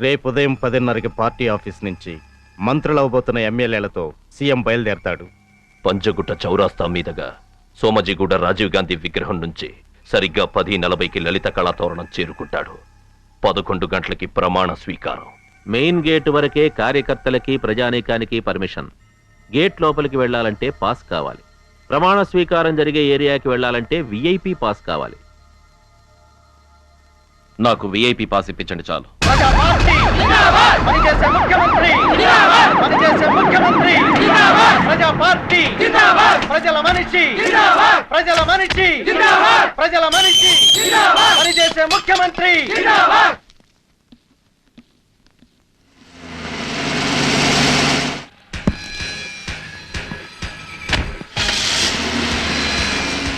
రేపు ఉదయం 10:30కి party office నుంచి మంత్రులవబోతున్న ఎమ్మెల్యేలతో సీఎం బయలుదేరతాడు. పంజగుట్ట చౌరాస్తా మీదుగా సోమజిగూడ రాజీవ్ గాంధీ విగ్రహం నుంచి సరిగ్గా 10:40కి లలిత కళాతోరణం చేరుకుంటాడు. 11 గంటలకి ప్రమాణ స్వీకారం. మెయిన్ గేట్ వరకే కార్యకర్తలకి ప్రజానీకానికి పర్మిషన్. గేట్ లోపలికి వెళ్లాలంటే పాస్ కావాలి. ప్రమాణ స్వీకారం జరిగే ఏరియాకి వెళ్లాలంటే విఐపి పాస్ కావాలి. నాకు విఐపి పాస్ ఇప్పించండి చాలు.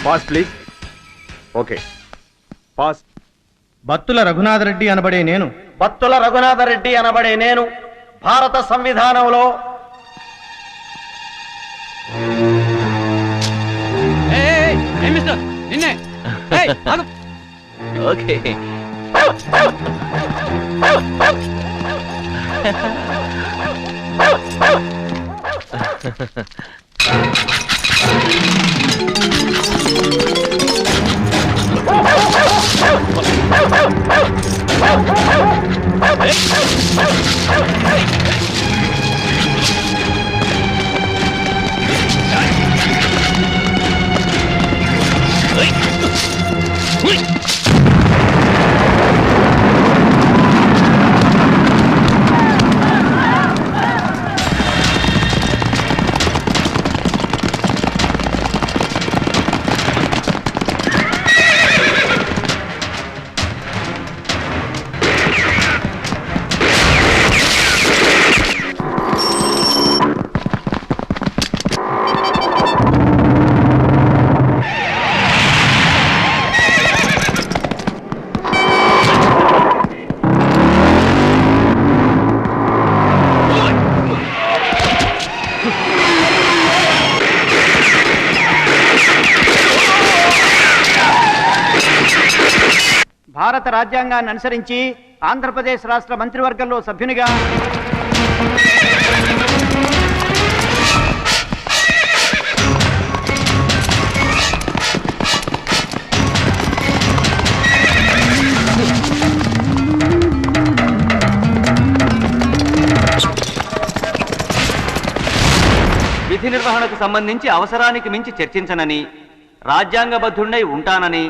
Pass please. Okay pass. Battula Raghunatha Reddy అనబడే నేను భారత సంవిధానంలో ఓకే. భారత రాజ్యాంగాన్ని అనుసరించి ఆంధ్రప్రదేశ్ రాష్ట్ర మంత్రివర్గంలో సభ్యునిగా విధి నిర్వహణకు సంబంధించి అవసరానికి మించి చర్చించనని, రాజ్యాంగబద్ధుడై ఉంటానని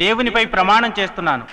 దేవునిపై ప్రమాణం చేస్తున్నాను.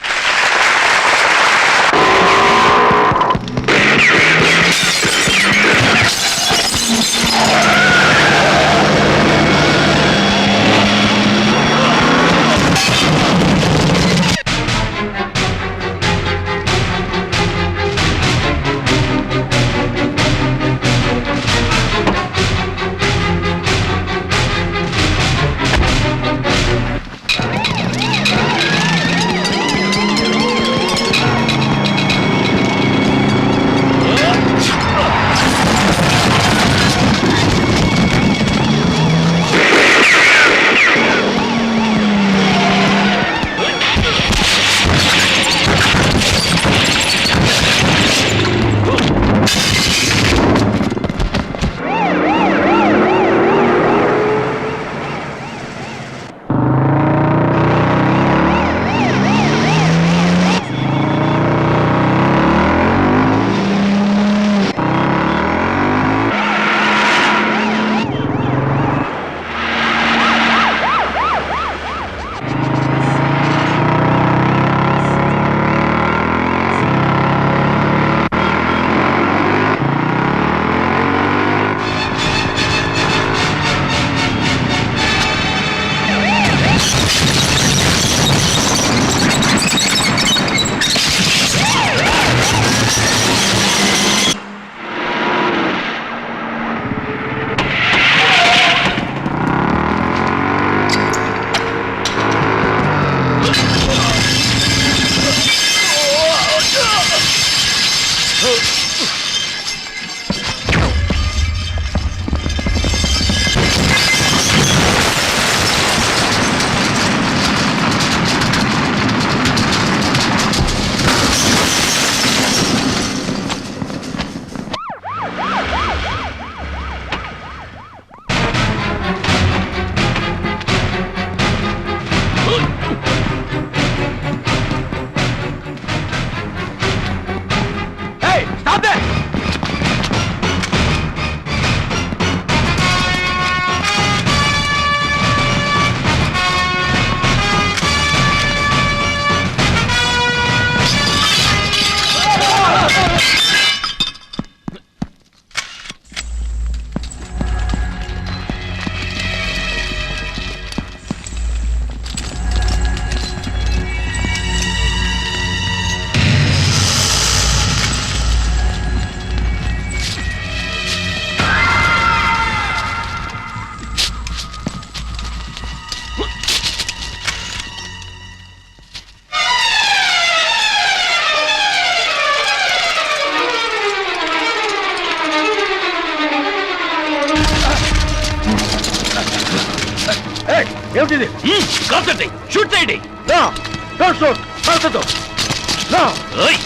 ఏమిటిది? షూట్ చేయండి. ఓయ్!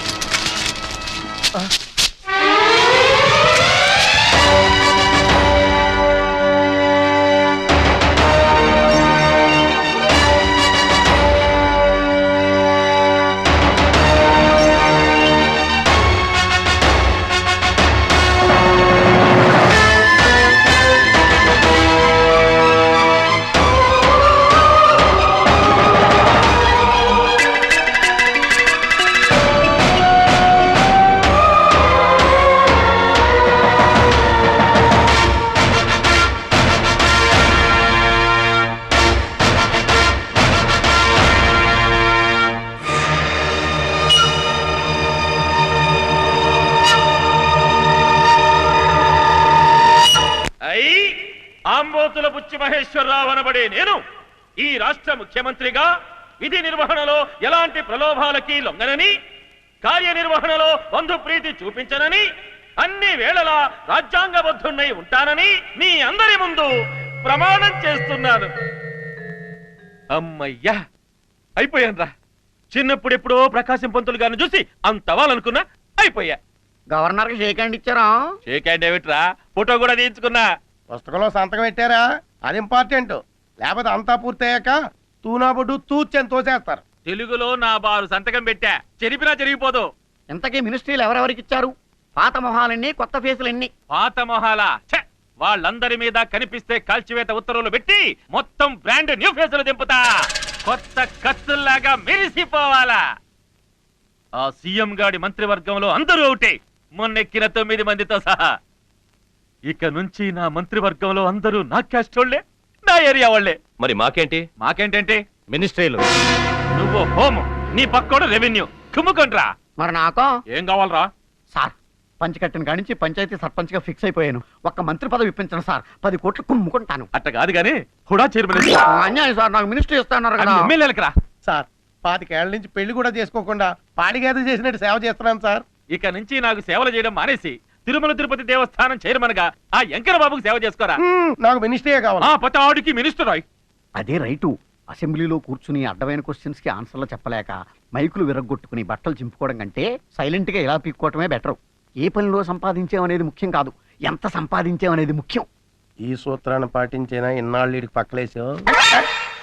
ఆంబోతుల బుచ్చి మహేశ్వరరావు అనబడే నేను ఈ రాష్ట్ర ముఖ్యమంత్రిగా విధి నిర్వహణలో ఎలాంటి ప్రలోభాలకి లొంగనని, కార్యనిర్వహణలో బంధుప్రీతి చూపించనని, అన్ని వేళలా రాజ్యాంగబద్ధున్నై ఉంటానని మీ అందరి ముందు ప్రమాణం చేస్తున్నాను. అమ్మయ్యా, అయిపోయానురా. చిన్నప్పుడెప్పుడో ప్రకాశం పంతులు గారిని చూసి అంతవాలనుకున్నా, అయిపోయా. గవర్నర్ కి షేక్ హ్యాండ్ ఇచ్చారా? షేక్ హ్యాండ్ ఏమిట్రా, ఫోటో కూడా తీయించుకున్నా. పుస్తకంలో సంతకం పెట్టారా? అది ఇంపార్టెంట్. లేకపోతే అంతా పూర్తయ్యాక తూనాబొడ్డు తూచని తోసేస్తారు. తెలుగులో నా బారు సంతకం పెట్టా, చెరిపినా చెరిగిపోదు. ఇంతకీ మినిస్ట్రీలు ఎవరెవరికి ఇచ్చారు? పాత మొహాలన్నీ, కొత్త ఫేసులన్నీ. పాత మొహాల వాళ్ళందరి మీద కనిపిస్తే కాల్చివేత ఉత్తర్వులు పెట్టి మొత్తం బ్రాండ్ న్యూ ఫేసులు దింపుతా. కొత్త కత్తుల్లాగా మెరిసిపోవాలా. ఆ సీఎం గాడి మంత్రివర్గంలో అందరూ ఒకటే, మొన్నెక్కిన 9 మందితో సహా. ఇక నుంచి నా మంత్రివర్గంలో అందరూ నా క్యాస్ట్ వాళ్ళే, నా ఏరియా వాళ్ళే. మరి మాకేంటి? మాకేంటంటే మినిస్ట్రీలు. నువ్వు హోమ్, నీ పక్కోడు రెవెన్యూ. కుమ్ముకుంట్రా. మరి నాకో ఏం కావాలరా? సార్, పంచకట్టిన కానించి పంచాయతీ సర్పంచ్ గా ఫిక్స్ అయిపోయాను. ఒక్క మంత్రి పదవి ఇప్పించను సార్, 10 కోట్లు కుమ్ముకుంటాను. అట్ట కాదు గాని హుడా చైర్మన్ అన్యాయం సార్, నాకు మినిస్ట్రీ ఇస్తాన్నారు కదా. ఎమ్మెల్యేలకు రా. సార్, 25 ఏళ్ల నుంచి పెళ్లి కూడా చేసుకోకుండా పాడిగేద చేసినట్టు సేవ చేస్తున్నాను సార్. ఇక నుంచి నాకు సేవలు చేయడం మానేసి తిరుమల తిరుపతి దేవస్థానం చైర్మన్ గా ఆ వెంకన్న బాబుకి సేవ చేసుకోరా. నాకు మినిస్ట్రీయే కావాలి. ఆ పత ఆడికి మినిస్టర్ రాయ్. అదే రైటు. అసెంబ్లీలో కూర్చుని అడ్డమైన క్వశ్చన్స్ కి ఆన్సర్లు చెప్పలేక మైకులు విరగ్గొట్టుకుని బట్టలు చింపుకోవడం కంటే సైలెంట్ గా ఇలా పీక్కోవటమే బెటర్. ఏ పనిలో సంపాదించామనేది ముఖ్యం కాదు, ఎంత సంపాదించామనేది ముఖ్యం. ఈ సూత్రాన్ని పాటించేనా ఇన్నాళ్ళు వీడికి పక్కలేసావు.